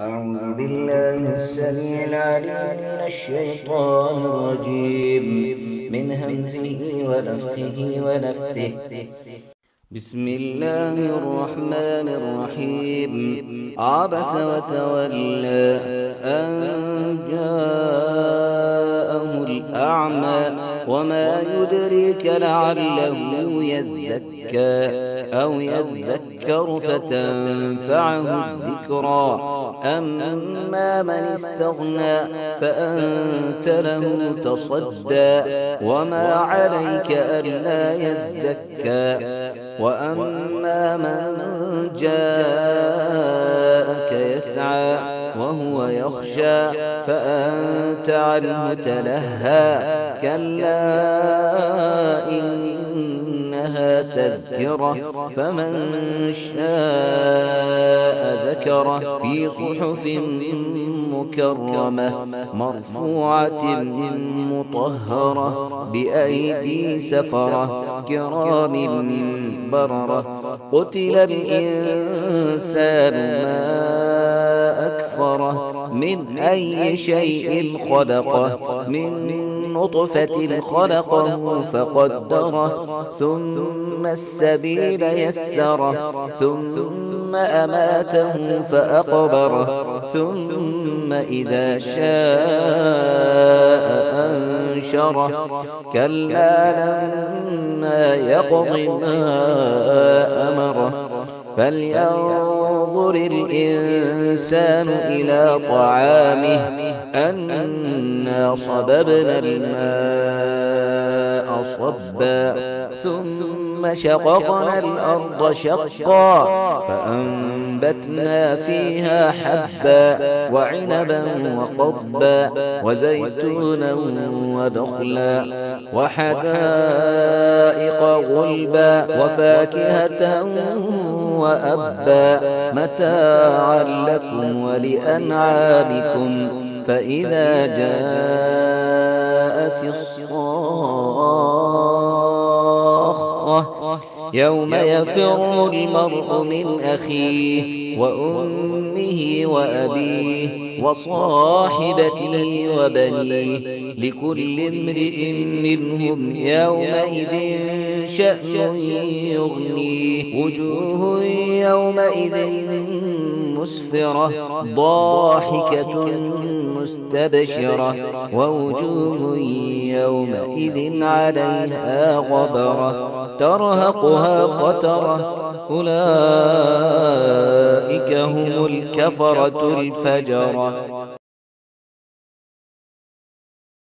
أعوذ بالله السميع العليم من الشيطان الرجيم من همزه ونفخه ونفثه. بسم الله الرحمن الرحيم. عبس وتولى أن جاءه الأعمى وما يدريك لعله يزكى أو يذكر فتنفعه الذكرى. أما من استغنى فأنت له تصدى وما عليك ألا يزكى. وأما من جاءك يسعى وهو يخشى فأنت عنه تلهى. كلا إنها تذكرة فمن شاء ذكره في صحف مكرمة مرفوعة مطهرة بأيدي سفرة كرام بررة. قتل الإنسان ما أكفره من أي شيء خلقه من نطفة خلقه فقدره ثم السبيل يسره ثم أماته فأقبره ثم إذا شاء أنشره. كلا لما يقض ما أمره. فلينظر الإنسان إلى طعامه أنا صببنا الماء صبا ثم شققنا الأرض شقا فأنبتنا فيها حبا وعنبا وقضبا وزيتونا ونخلا وحدائق غلبا وفاكهة وأبا متاعا لكم ولأنعامكم. فإذا جاءت الصاخة يوم يفر المرء من أخيه وأمه وأبيه وصاحبته وبنيه لكل امرئ منهم يومئذ شأن يغنيه. وجوه يومئذ مسفرة ضاحكة مستبشرة ووجوه يومئذ عليها غبرة ترهقها قترة. أولئك هم الكفرة الفجرة.